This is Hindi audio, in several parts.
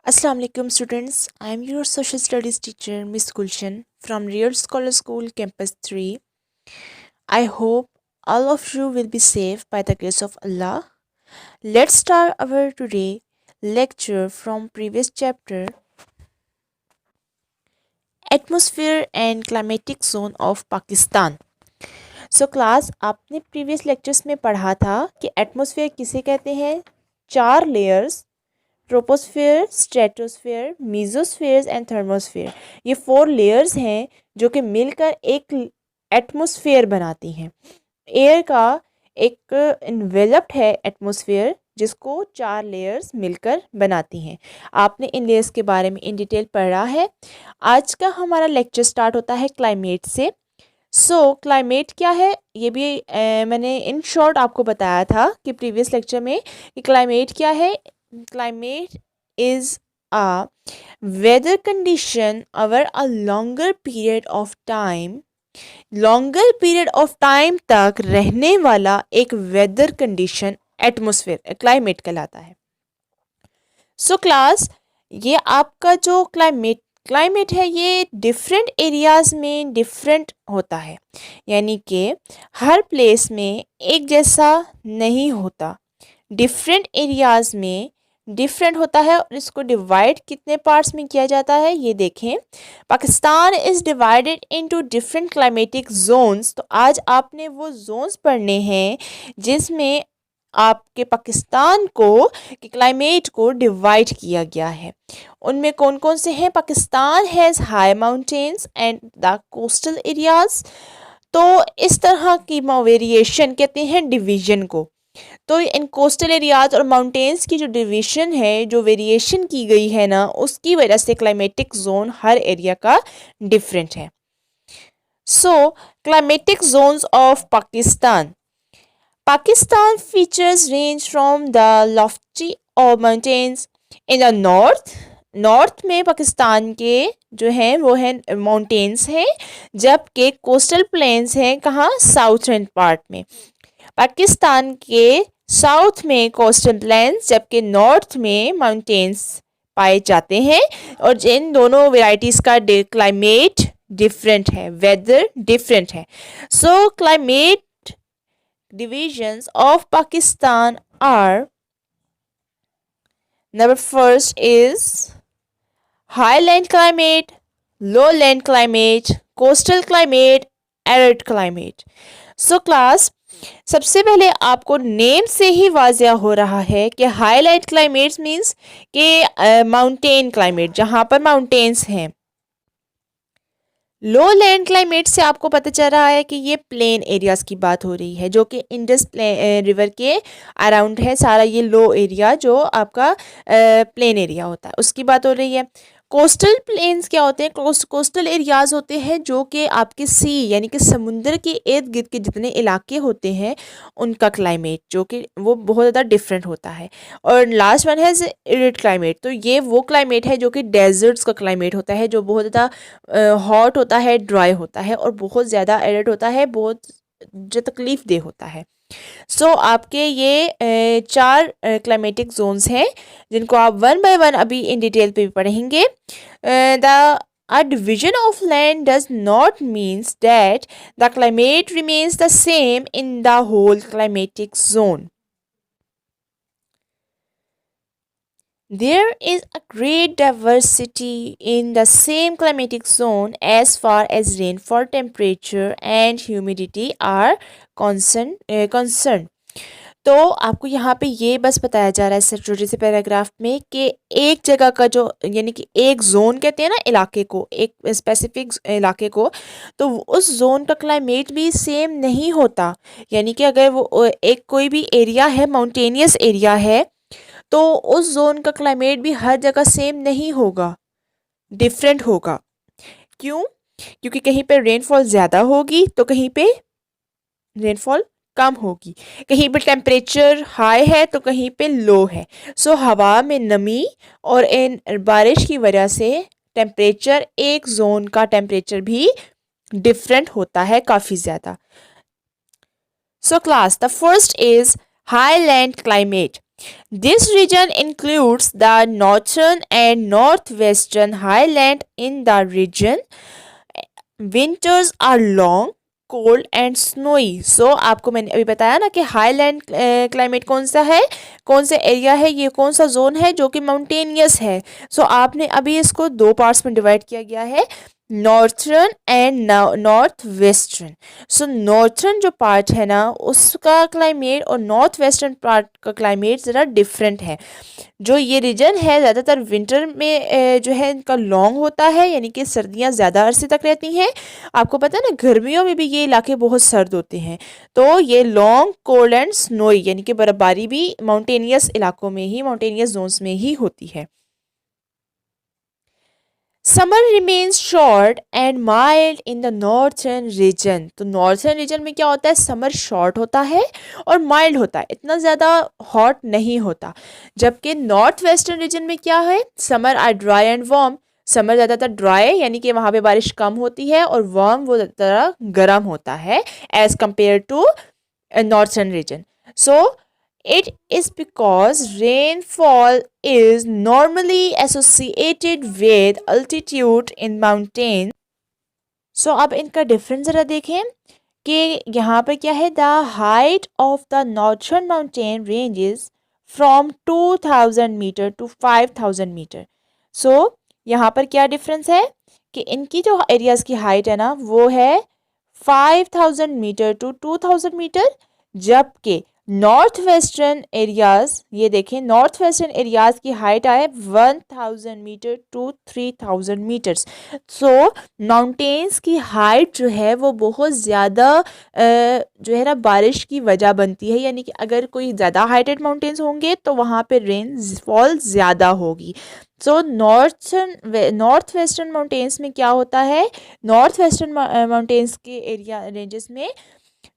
Assalamu alaikum students. I am your social studies teacher Miss Gulshan from Real Scholar School Campus 3. I hope all of you will be safe by the grace of Allah. Let's start our today lecture from previous chapter Atmosphere and Climatic Zone of Pakistan. So class आपने previous lectures में पढ़ा था कि एटमॉस्फेयर किसे कहते हैं। 4 layers troposphere, stratosphere, mesospheres and thermosphere, ये 4 लेयर्स हैं जो कि मिलकर एक एटमॉस्फेयर बनाती हैं। एयर का एक इन्वेलप्ड है एटमॉस्फेयर जिसको 4 लेयर्स मिलकर बनाती हैं। आपने इन लेयर्स के बारे में इन डिटेल पढ़ा है। आज का हमारा लेक्चर स्टार्ट होता है क्लाइमेट से। क्लाइमेट क्या है ये भी मैंने इन शॉर्ट आपको बताया था कि प्रीवियस लेक्चर में कि क्लाइमेट क्या है। Climate is a weather condition over a longer period of time तक रहने वाला एक वेदर कंडीशन एटमॉस्फेयर क्लाइमेट कहलाता है। क्लास ये आपका जो क्लाइमेट है ये डिफरेंट एरियाज में डिफरेंट होता है, यानी कि हर प्लेस में एक जैसा नहीं होता, डिफरेंट एरियाज में डिफरेंट होता है। और इसको डिवाइड कितने पार्ट्स में किया जाता है ये देखें। Pakistan is divided into different climatic zones. तो आज आपने वो जोन्स पढ़ने हैं जिसमें आपके पाकिस्तान को कि क्लाइमेट को डिवाइड किया गया है। उनमें कौन कौन से हैं। Pakistan has high mountains and the coastal areas. तो इस तरह की वेरिएशन कहते हैं डिवीजन को। तो इन कोस्टल एरियाज और माउंटेन्स की जो डिवीजन है, जो वेरिएशन की गई है ना, उसकी वजह से क्लाइमेटिक जोन हर एरिया का डिफरेंट है। Climatic zones of Pakistan features range from the Lofty और माउंटेन्स इन द नॉर्थ में पाकिस्तान के जो हैं वो हैं माउंटेन्स हैं, जबकि कोस्टल प्लेन्स हैं कहाँ, साउथर्न पार्ट में। पाकिस्तान के साउथ में कोस्टल प्लेन्स जबकि नॉर्थ में माउंटेन्स पाए जाते हैं। और जिन दोनों वेराइटीज़ का क्लाइमेट डिफरेंट है, वेदर डिफरेंट है। Climate divisions of Pakistan are, number first is highland climate, lowland climate, coastal climate, arid climate. Class सबसे पहले आपको नेम से ही वाज़िया हो रहा है कि हाईलैंड क्लाइमेट्स मीन्स कि माउंटेन क्लाइमेट जहाँ पर माउंटेन्स हैं। लो लैंड क्लाइमेट से आपको पता चल रहा है कि ये प्लेन एरियाज़ की बात हो रही है, जो कि इंडस रिवर के अराउंड है सारा ये लो एरिया जो आपका प्लेन एरिया होता है उसकी बात हो रही है। कोस्टल प्लेन्स क्या होते हैं, कोस्टल एरियाज़ होते हैं जो कि आपके सी यानी कि समुंदर के इर्द गिर्द के जितने इलाके होते हैं उनका क्लाइमेट जो कि वो बहुत ज़्यादा डिफरेंट होता है। और लास्ट वन है एरिड क्लाइमेट। तो ये वो क्लाइमेट है जो कि डेजर्ट्स का क्लाइमेट होता है, जो बहुत ज़्यादा हॉट होता है, ड्राई होता है और बहुत ज़्यादा एरिड होता है, बहुत जो तकलीफ दे होता है। आपके ये 4 क्लाइमेटिक जोन्स हैं जिनको आप वन बाय वन अभी इन डिटेल पे भी पढ़ेंगे। A division of land does not means that the climate remains the same in the whole climatic zone. There is a great diversity in the same climatic zone as far as rainfall, temperature and humidity are concerned. तो आपको यहाँ पे ये बस बताया जा रहा है छोटे से पैराग्राफ में कि एक जगह का जो यानी कि एक जोन कहते हैं ना इलाके को, एक स्पेसिफिक इलाके को, तो उस जोन का क्लाइमेट भी सेम नहीं होता। यानी कि अगर वो एक कोई भी एरिया है, माउंटेनियस एरिया है, तो उस जोन का क्लाइमेट भी हर जगह सेम नहीं होगा, डिफरेंट होगा। क्यों? क्योंकि कहीं पे रेनफॉल ज़्यादा होगी तो कहीं पे रेनफॉल कम होगी, कहीं पे टेम्परेचर हाई है तो कहीं पे लो है। हवा में नमी और इन बारिश की वजह से टेम्परेचर, एक जोन का टेम्परेचर भी डिफरेंट होता है काफ़ी ज़्यादा। Class the first is highland climate. This region includes the northern and northwestern highland. In the region, winters are long, cold and snowy. So आपको मैंने अभी बताया ना कि हाईलैंड क्लाइमेट कौन सा है, कौन सा एरिया है, ये कौन सा जोन है जो कि माउंटेनियस है. सो आपने अभी इसको दो पार्ट्स में डिवाइड किया गया है, northern and north western. So northern जो पार्ट है ना उसका क्लाइमेट और नॉर्थ वेस्टर्न पार्ट का क्लाइमेट ज़रा डिफरेंट है. जो ये रीजन है ज़्यादातर विंटर में जो है इनका लॉन्ग होता है, यानी कि सर्दियाँ ज़्यादा अरसे तक रहती हैं. आपको पता है ना गर्मियों में भी ये इलाके बहुत सर्द होते हैं. तो ये लॉन्ग, कोल्ड एंड स्नोई, यानी कि बर्फबारी भी माउंटेनियस इलाकों में ही, माउंटेनियस जोन्स में ही होती है. Summer remains short and mild in the northern region. तो नॉर्थर्न रीजन में क्या होता है, समर शॉर्ट होता है और माइल्ड होता है, इतना ज़्यादा हॉट नहीं होता. जबकि नॉर्थ वेस्टर्न रीजन में क्या है, summer are dry and warm. Summer ज़्यादातर ड्राई यानी कि वहाँ पे बारिश कम होती है, और वार्म वो ज़्यादा गर्म होता है as compared to northern region. So it is because rainfall is normally associated with altitude in mountains. So अब इनका डिफरेंस ज़रा देखें कि यहाँ पर क्या है, the height of the northern mountain ranges from 2000 metre to 5000 metre. So यहाँ पर क्या डिफरेंस है कि इनकी जो एरियाज़ की हाइट है ना वो है 5000 मीटर टू 2000 मीटर, जबकि नॉर्थ वेस्टर्न एरियाज, ये देखें नॉर्थ वेस्टर्न एरियाज की हाइट आए 1000 meter to 3000 meters. So mountains की हाइट जो है वो बहुत ज़्यादा जो है ना बारिश की वजह बनती है, यानी कि अगर कोई ज़्यादा हाइटेड माउंटेन्स होंगे तो वहाँ पे रेनफॉल ज़्यादा होगी. सो नॉर्थ वेस्टर्न माउंटेन्स में क्या होता है, नॉर्थ वेस्टर्न माउंटेन्स के एरिया रेंजेस में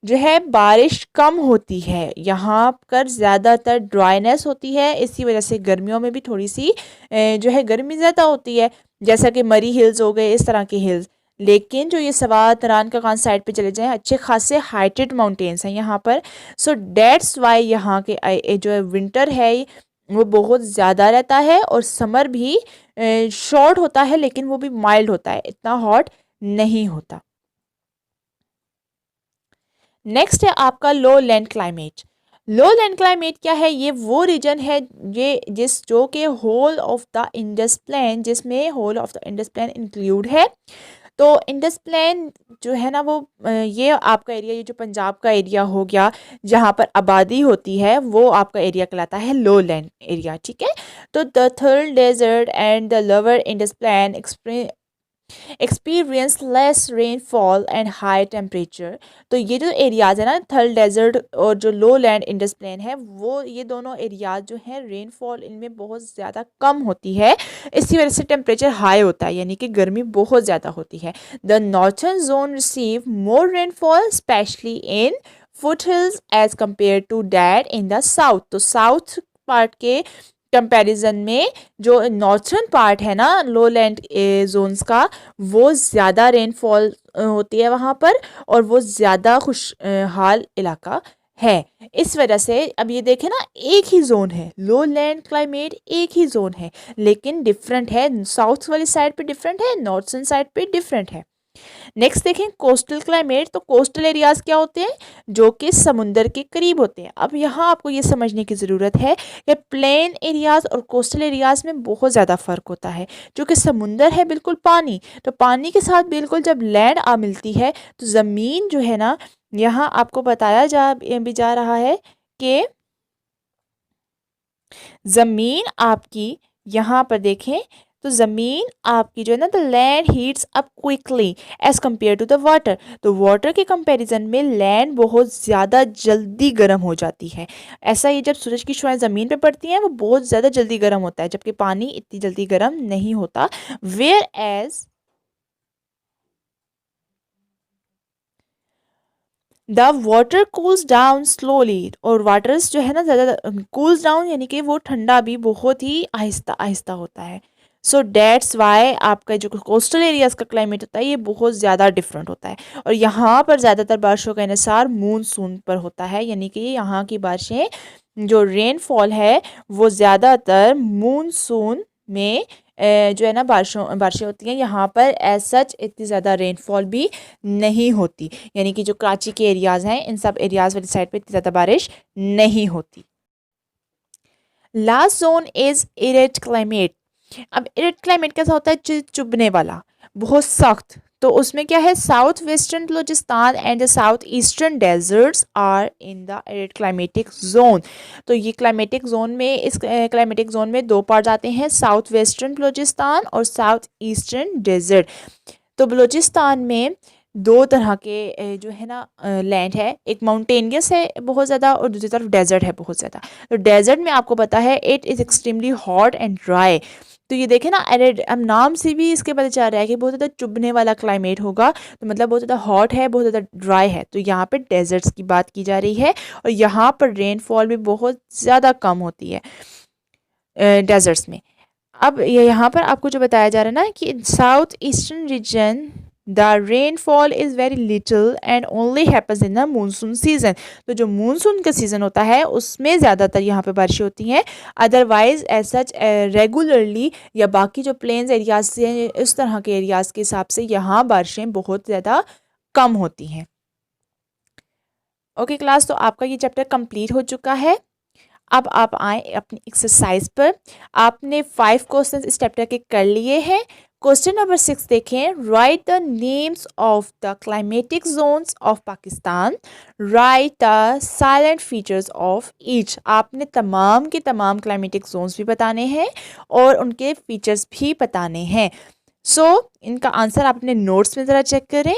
जो है बारिश कम होती है, यहाँ पर ज़्यादातर ड्राइनेस होती है. इसी वजह से गर्मियों में भी थोड़ी सी जो है गर्मी ज़्यादा होती है, जैसा कि मरी हिल्स हो गए, इस तरह के हिल्स. लेकिन जो ये सवात रान का कान साइड पे चले जाएं, अच्छे खासे हाइटेड माउंटेन्स हैं यहाँ पर. सो डेट्स वाई यहाँ के जो विंटर है वो बहुत ज़्यादा रहता है, और समर भी शॉर्ट होता है लेकिन वो भी माइल्ड होता है, इतना हॉट नहीं होता. नेक्स्ट है आपका low land climate. Low land climate क्या है, ये वो रीजन है ये जो कि whole of the Indus plain, जिसमें whole of the Indus plain include है. तो इंडस प्लेन जो है ना वो ये आपका एरिया, ये जो पंजाब का एरिया हो गया जहाँ पर आबादी होती है, वो आपका एरिया कहलाता है लो लैंड एरिया. ठीक है. तो the third desert and the lower Indus plain experience less rainfall and high temperature. तो ये जो एरियाज है ना थल डेजर्ट और जो लो लैंड इंडस प्लेन है, वो ये दोनों एरियाज जो हैं रेनफॉल इनमें बहुत ज़्यादा कम होती है. इसी वजह से टेम्परेचर हाई होता है, यानी कि गर्मी बहुत ज़्यादा होती है. The northern zone receive more rainfall specially in foothills as compared to that in the south. तो साउथ पार्ट के कंपैरिजन में जो नॉर्थर्न पार्ट है ना लो लैंड जोन्स का, वो ज़्यादा रेनफॉल होती है वहाँ पर, और वो ज़्यादा खुशहाल इलाका है. इस वजह से अब ये देखें ना, एक ही जोन है, लो लैंड क्लाइमेट एक ही जोन है, लेकिन डिफरेंट है. साउथ वाली साइड पे डिफरेंट है, नॉर्थर्न साइड पे डिफरेंट है. नेक्स्ट देखें कोस्टल क्लाइमेट. तो कोस्टल एरियाज क्या होते हैं, जो कि समुंदर के करीब होते हैं. अब यहाँ आपको ये समझने की ज़रूरत है कि प्लेन एरियाज और कोस्टल एरियाज में बहुत ज़्यादा फ़र्क होता है. जो कि समुंदर है बिल्कुल पानी, तो पानी के साथ बिल्कुल जब लैंड आ मिलती है तो ज़मीन जो है ना, यहाँ आपको बताया भी जा रहा है कि ज़मीन आपकी यहाँ पर देखें तो ज़मीन आपकी जो है ना, the land heats up quickly as compared to the water. तो वाटर के कंपैरिजन में लैंड बहुत ज़्यादा जल्दी गर्म हो जाती है. ऐसा ही जब सूरज की शुआएं ज़मीन पे पड़ती हैं वो बहुत ज़्यादा जल्दी गर्म होता है, जबकि पानी इतनी जल्दी गर्म नहीं होता. Whereas the water cools down slowly. और वाटर्स जो है ना ज़्यादा कूल्स डाउन यानी कि वो ठंडा भी बहुत ही आहिस्ता आहिस्ता होता है. सो डेट्स वाई आपका जो कोस्टल एरियाज़ का क्लाइमेट होता है ये बहुत ज़्यादा डिफरेंट होता है। और यहाँ पर ज़्यादातर बारिशों का इंहिसार मूनसून पर होता है, यानी कि यहाँ की बारिशें जो रेनफॉल है वो ज़्यादातर मूनसून में जो है ना बारिशें होती हैं। यहाँ पर एज सच इतनी ज़्यादा रेनफॉल भी नहीं होती, यानी कि जो कराची के एरियाज़ हैं इन सब एरियाज़ वाली साइड पे इतनी ज़्यादा बारिश नहीं होती। Last zone is arid climate. अब एरिड क्लाइमेट कैसा होता है, चुभने वाला, बहुत सख्त। तो उसमें क्या है, south western Balochistan and the south eastern deserts are in the arid climatic zone. तो ये क्लाइमेटिक जोन में, इस क्लाइमेटिक जोन में दो पार्ट आते हैं, साउथ वेस्टर्न बलूचिस्तान और साउथ ईस्टर्न डेजर्ट। तो बलूचिस्तान में दो तरह के जो है ना लैंड है, एक माउंटेनियस है बहुत ज़्यादा और दूसरी तरफ डेजर्ट है बहुत ज़्यादा। तो डेजर्ट में आपको पता है it is extremely hot and dry. तो ये देखें ना एरिड, अब नाम से भी इसके पता चल रहा है कि बहुत ज़्यादा चुभने वाला क्लाइमेट होगा, तो मतलब बहुत ज़्यादा हॉट है, बहुत ज़्यादा ड्राई है। तो यहाँ पे डेजर्ट्स की बात की जा रही है और यहाँ पर रेनफॉल भी बहुत ज़्यादा कम होती है डेजर्ट्स में। अब ये यहाँ पर आपको जो बताया जा रहा है ना कि south eastern region the rainfall is very little and only happens in the monsoon season. तो जो मानसून का सीज़न होता है उसमें ज़्यादातर यहाँ पे बारिशें होती हैं, अदरवाइज एज सच रेगुलरली या बाकी जो प्लेन्स एरियाज से इस तरह के एरियाज़ के हिसाब से यहाँ बारिशें बहुत ज़्यादा कम होती हैं। ओके क्लास, तो आपका ये चैप्टर कंप्लीट हो चुका है। अब आप आए अपनी एक्सरसाइज पर। आपने 5 क्वेश्चन इस चैप्टर के कर लिए हैं। क्वेश्चन नंबर 6 देखें, right the names of the climatic zones of Pakistan, right the salient features of each. आपने तमाम के तमाम क्लाइमेटिक जोन्स भी बताने हैं और उनके फीचर्स भी बताने हैं। इनका आंसर आप अपने नोट्स में ज़रा चेक करें।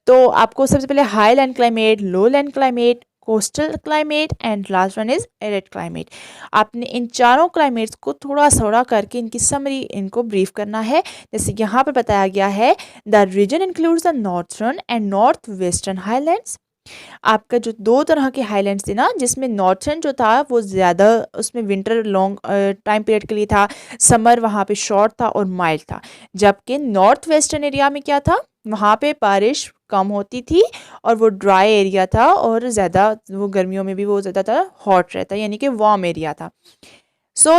तो आपको सबसे पहले high land climate, low land climate, coastal climate and last one is arid climate. आपने इन चारों क्लाइमेट्स को थोड़ा थोड़ा करके इनकी समरी इनको ब्रीफ करना है। जैसे यहाँ पर बताया गया है, the region includes the northern and north western highlands. आपका जो दो तरह के हाईलैंड्स थे ना, जिसमें नॉर्थर्न जो था वो ज़्यादा, उसमें विंटर लॉन्ग टाइम पीरियड के लिए था, समर वहाँ पे शॉर्ट था और माइल्ड था। जबकि नॉर्थ वेस्टर्न एरिया में क्या था, वहाँ पे बारिश कम होती थी और वो ड्राई एरिया था और ज़्यादा वो गर्मियों में भी वो ज़्यादातर हॉट रहता, यानी कि वार्म एरिया था।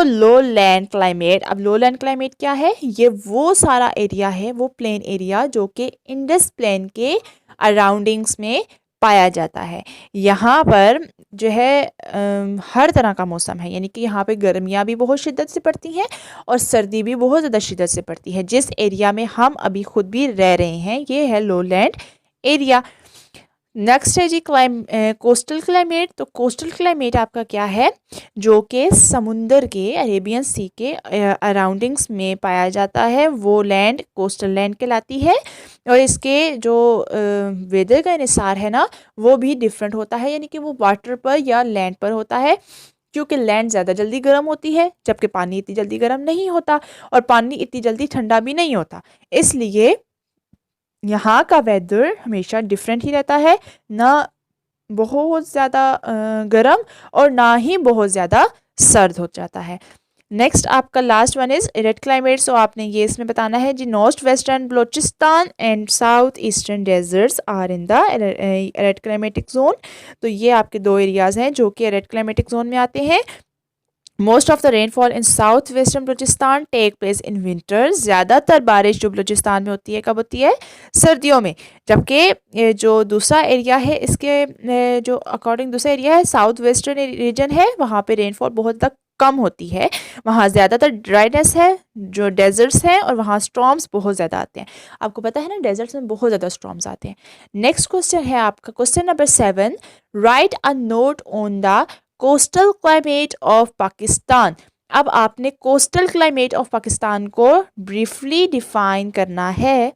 लो लैंड क्लाइमेट। अब लो लैंड क्लाइमेट क्या है, ये वो सारा एरिया है, वो प्लेन एरिया जो कि इंडस प्लेन के अराउंडिंग्स में पाया जाता है। यहाँ पर जो है हर तरह का मौसम है, यानी कि यहाँ पे गर्मियाँ भी बहुत शिद्दत से पड़ती हैं और सर्दी भी बहुत ज़्यादा शिद्दत से पड़ती है। जिस एरिया में हम अभी खुद भी रह रहे हैं ये है लो लैंड एरिया। नेक्स्ट है जी कोस्टल क्लाइमेट। तो कोस्टल क्लाइमेट आपका क्या है, जो कि समुंदर के, अरेबियन सी के अराउंडिंग्स में पाया जाता है, वो लैंड कोस्टल लैंड कहलाती है। और इसके जो वेदर का निसार है ना वो भी डिफरेंट होता है, यानी कि वो वाटर पर या लैंड पर होता है, क्योंकि लैंड ज़्यादा जल्दी गर्म होती है जबकि पानी इतनी जल्दी गर्म नहीं होता और पानी इतनी जल्दी ठंडा भी नहीं होता। इसलिए यहाँ का वेदर हमेशा डिफरेंट ही रहता है, ना बहुत ज़्यादा गर्म और ना ही बहुत ज़्यादा सर्द हो जाता है। नेक्स्ट आपका last one is arid climate. So आपने ये इसमें बताना है जी, north western Balochistan and south eastern deserts are in the arid climatic zone. तो ये आपके दो एरियाज़ हैं जो कि एरिड क्लाइमेटिक जोन में आते हैं। Most of the rainfall in south western Balochistan take place in winter. ज़्यादातर बारिश जो बलूचिस्तान में होती है कब होती है, सर्दियों में। जबकि जो दूसरा एरिया है इसके जो अकॉर्डिंग दूसरा एरिया है साउथ वेस्टर्न रीजन है, वहाँ पे रेनफॉल बहुत तक कम होती है, वहाँ ज़्यादातर ड्राइनेस है, जो डेजर्ट्स हैं और वहाँ स्टॉर्म्स बहुत ज़्यादा आते हैं। आपको पता है ना डेजर्ट्स में बहुत ज़्यादा स्टॉर्म्स आते हैं। नेक्स्ट क्वेश्चन है आपका question number 7, right a note on the coastal climate of Pakistan. अब आपने कोस्टल क्लाइमेट ऑफ पाकिस्तान को ब्रीफली डिफाइन करना है।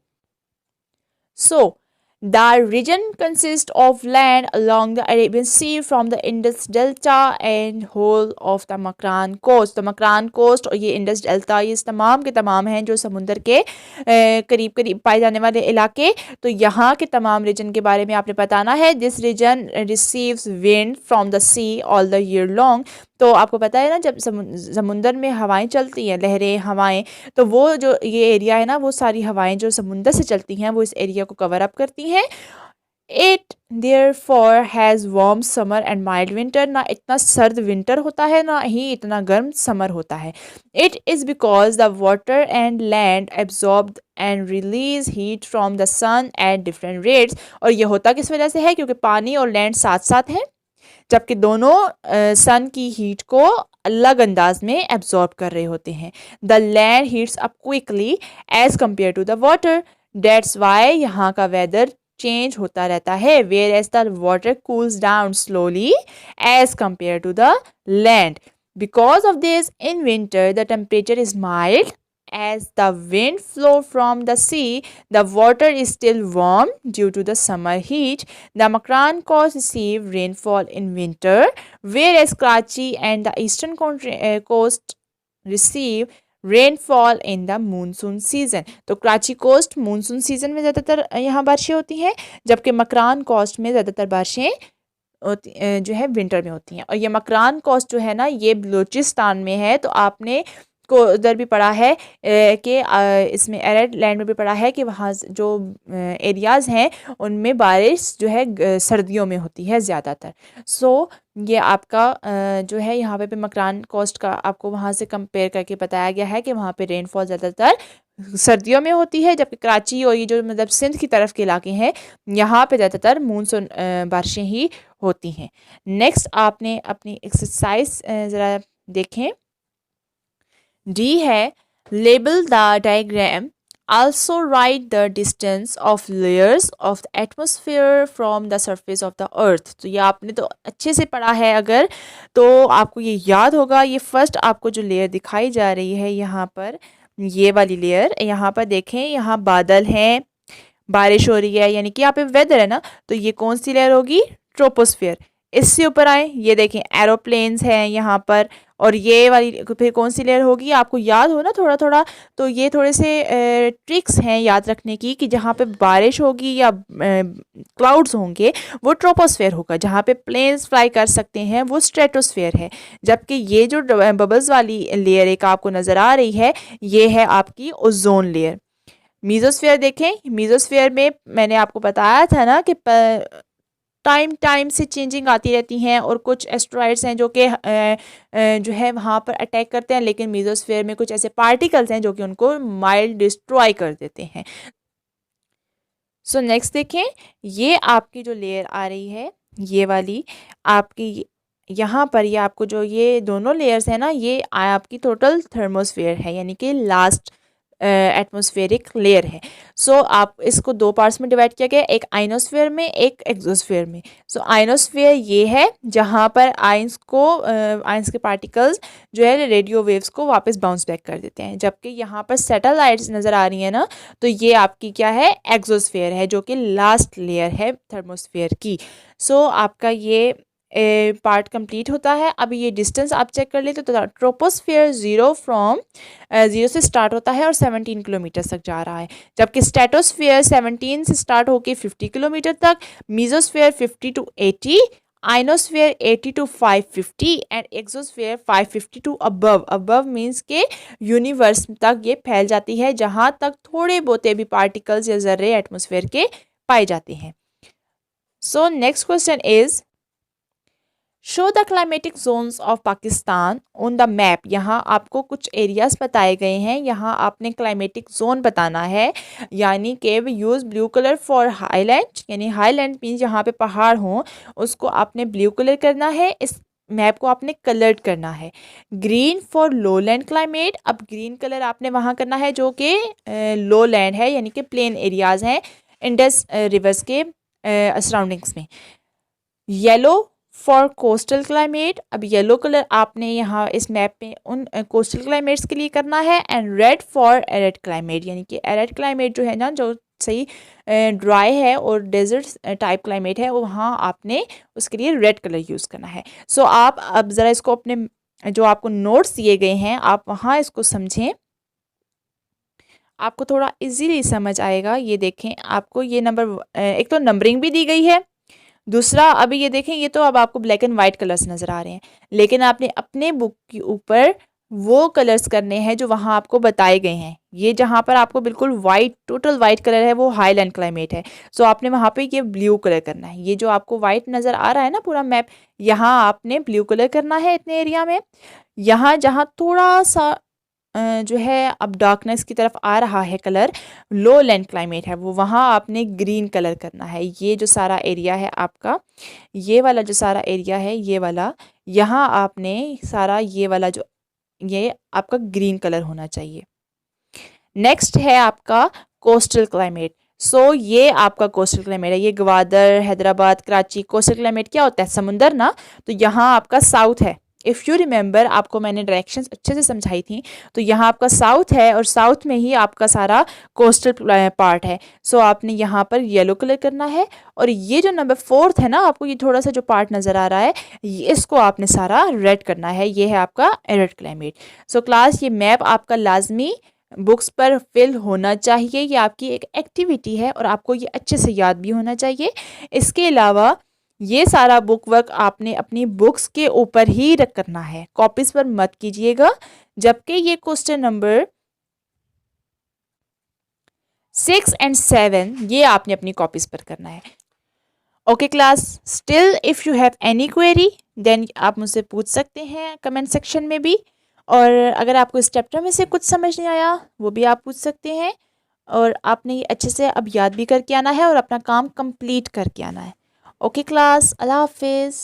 The region consists of land along the Arabian Sea from the Indus Delta and whole of the Makran coast. तो मकरान कोस्ट और ये इंडस डेल्टा ये तमाम के तमाम हैं जो समुंदर के करीब करीब पाए जाने वाले इलाके। तो यहाँ के तमाम रीजन के बारे में आपने बताना है। This region receives wind from the sea all the year long. तो आपको पता है ना, जब समुंदर में हवाएं चलती हैं, लहरें हवाएं, तो वो जो ये एरिया है ना, वो सारी हवाएं जो समुंदर से चलती हैं वो इस एरिया को कवर अप करती हैं। It therefore has warm summer and mild winter. ना इतना सर्द विंटर होता है ना ही इतना गर्म समर होता है। It is because the water and land absorb and release heat from the sun at different rates. और ये होता किस वजह से है? क्योंकि पानी और लैंड साथ साथ हैं, जबकि दोनों सन की हीट को अलग अंदाज में एब्जॉर्ब कर रहे होते हैं। The land heats up quickly as compared to the water. That's why यहाँ का वेदर चेंज होता रहता है। Whereas the water cools down slowly as compared to the land. Because of this in winter the temperature is mild as the wind flow from the sea, the water is still warm due to the summer heat. The Makran coast receive rainfall in winter, whereas Karachi and the eastern coast receive rainfall in the monsoon season. तो कराची कोस्ट मानसून सीजन में ज़्यादातर यहाँ बारिशें होती हैं, जबकि मकरान कोस्ट में ज़्यादातर बारिशें जो है विंटर में होती हैं। और ये मकरान कोस्ट जो है ना, ये बलूचिस्तान में है। तो आपने को उधर भी पढ़ा है कि इसमें एरिड लैंड में भी पढ़ा है कि वहाँ जो एरियाज़ हैं उनमें बारिश जो है सर्दियों में होती है ज़्यादातर। सो ये आपका जो है यहाँ पे मकरान कोस्ट का आपको वहाँ से कंपेयर करके बताया गया है कि वहाँ पे रेनफॉल ज़्यादातर सर्दियों में होती है, जबकि कराची और ये जो मतलब सिंध की तरफ के इलाके हैं यहाँ पे ज़्यादातर मानसून बारिशें ही होती हैं। नेक्स्ट आपने अपनी एक्सरसाइज ज़रा देखें। डी है label the diagram, also right the distance of layers of the atmosphere from the surface of the earth. तो ये आपने तो अच्छे से पढ़ा है अगर, तो आपको ये याद होगा। ये फर्स्ट आपको जो लेयर दिखाई जा रही है यहाँ पर, ये वाली लेयर, यहाँ पर देखें, यहाँ बादल हैं, बारिश हो रही है, यानी कि यहाँ पे वेदर है ना। तो ये कौन सी लेयर होगी? ट्रोपोस्फियर। इससे ऊपर आए, ये देखें एरोप्लेन्स हैं यहाँ पर, और ये वाली फिर कौन सी लेयर होगी? आपको याद हो ना थोड़ा थोड़ा, तो ये थोड़े से ट्रिक्स हैं याद रखने की कि जहाँ पे बारिश होगी या क्लाउड्स होंगे वो ट्रोपोस्फेयर होगा, जहाँ पे प्लेन्स फ्लाई कर सकते हैं वो स्ट्रेटोस्फेयर है, जबकि ये जो बबल्स वाली लेयर एक आपको नज़र आ रही है ये है आपकी ओजोन लेयर। मीजोस्फेयर देखें, मीजोस्फेयर में मैंने आपको बताया था ना कि टाइम से चेंजिंग आती रहती हैं, और कुछ एस्ट्रॉइड्स हैं जो कि जो है वहाँ पर अटैक करते हैं, लेकिन मीजोस्फेयर में कुछ ऐसे पार्टिकल्स हैं जो कि उनको माइल्ड डिस्ट्रॉय कर देते हैं। सो नेक्स्ट देखें, ये आपकी जो लेयर आ रही है ये वाली आपकी, यहाँ पर ये आपको जो ये दोनों लेयर्स हैं ना, ये आपकी टोटल थर्मोस्फेयर है, यानी कि लास्ट एटमॉस्फेरिक लेयर है। सो आप इसको दो पार्ट्स में डिवाइड किया गया, एक आइनोस्फेयर में, एक एक्सोस्फेयर में। सो आइनोस्फेयर ये है जहाँ पर आइंस के पार्टिकल्स जो है रेडियो वेव्स को वापस बाउंस बैक कर देते हैं, जबकि यहाँ पर सैटेलाइट्स नज़र आ रही है ना, तो ये आपकी क्या है? एक्सोस्फेयर है, जो कि लास्ट लेयर है थर्मोस्फेयर की। सो आपका ये पार्ट कंप्लीट होता है। अब ये डिस्टेंस आप चेक कर लेते तो ट्रोपोस्फेयर ज़ीरो से स्टार्ट होता है और 17 किलोमीटर तक जा रहा है, जबकि स्ट्रेटोस्फेयर 17 से स्टार्ट होकर 50 किलोमीटर तक, mesosphere 50 to 80, ionosphere 80 to 550 and exosphere 550 to above. Above means के यूनिवर्स तक ये फैल जाती है, जहाँ तक थोड़े बहुते भी पार्टिकल्स या जर्रे एटमोसफेयर के पाए जाते हैं। So next question is show the climatic zones of Pakistan on the map. यहाँ आपको कुछ एरियाज बताए गए हैं, यहाँ आपने क्लाइमेटिक जोन बताना है, यानी कि we use blue colour for highland, यानी हाईलैंड मीन्स जहाँ पे पहाड़ हों उसको आपने ब्लू कलर करना है, इस मैप को आपने कलर्ड करना है। Green for low land climate, अब ग्रीन कलर आपने वहाँ करना है जो कि लो लैंड है, यानी कि प्लेन एरियाज़ हैं इंडस रिवर्स के सराउंडिंग्स में। येलो फॉर कोस्टल क्लाइमेट, अब येलो कलर आपने यहाँ इस मैप में उन कोस्टल क्लाइमेट्स के लिए करना है। And red for arid climate, यानी कि एरिड क्लाइमेट जो है ना, जो सही ड्राई है और डेजर्ट टाइप क्लाइमेट है, वहाँ आपने उसके लिए रेड कलर यूज़ करना है। सो आप अब ज़रा इसको अपने जो आपको नोट्स दिए गए हैं आप वहाँ इसको समझें, आपको थोड़ा इजीली समझ आएगा। ये देखें, आपको ये नंबर एक तो नंबरिंग भी दी गई है, दूसरा अभी ये देखें ये तो अब आपको ब्लैक एंड वाइट कलर्स नज़र आ रहे हैं, लेकिन आपने अपने बुक के ऊपर वो कलर्स करने हैं जो वहाँ आपको बताए गए हैं। ये जहाँ पर आपको बिल्कुल वाइट, टोटल वाइट कलर है वो हाईलैंड क्लाइमेट है, सो आपने वहाँ पे ये ब्लू कलर करना है। ये जो आपको वाइट नज़र आ रहा है ना पूरा मैप, यहाँ आपने ब्लू कलर करना है इतने एरिया में। यहाँ जहाँ थोड़ा सा जो है अब डार्कनेस की तरफ आ रहा है कलर, लो लैंड क्लाइमेट है, वो वहाँ आपने ग्रीन कलर करना है। ये जो सारा एरिया है आपका, ये वाला जो सारा एरिया है ये वाला, यहाँ आपने सारा ये वाला जो ये आपका ग्रीन कलर होना चाहिए। नेक्स्ट है आपका कोस्टल क्लाइमेट। सो ये आपका कोस्टल क्लाइमेट है, ये ग्वादर, हैदराबाद, कराची। कोस्टल क्लाइमेट क्या होता है? समुंदर ना, तो यहाँ आपका साउथ है। इफ़ यू रिमेंबर, आपको मैंने डायरेक्शंस अच्छे से समझाई थी, तो यहाँ आपका साउथ है और साउथ में ही आपका सारा कोस्टल पार्ट है। सो आपने यहाँ पर येलो कलर करना है, और ये जो नंबर 4 है ना, आपको ये थोड़ा सा जो पार्ट नज़र आ रहा है, इसको आपने सारा रेड करना है। ये है आपका रेड क्लाइमेट। सो क्लास, ये मैप आपका लाजमी बुक्स पर फिल होना चाहिए। ये आपकी एक एक्टिविटी है और आपको ये अच्छे से याद भी होना चाहिए। इसके अलावा ये सारा बुक वर्क आपने अपनी बुक्स के ऊपर ही रख करना है, कॉपीज पर मत कीजिएगा। जबकि ये क्वेश्चन नंबर 6 एंड 7 ये आपने अपनी कॉपीज पर करना है। Okay class, still if you have any query then आप मुझसे पूछ सकते हैं कमेंट सेक्शन में भी, और अगर आपको इस चैप्टर में से कुछ समझ नहीं आया वो भी आप पूछ सकते हैं। और आपने ये अच्छे से अब याद भी करके आना है और अपना काम कंप्लीट करके आना है। ओके क्लास, अल्लाह हाफिज़।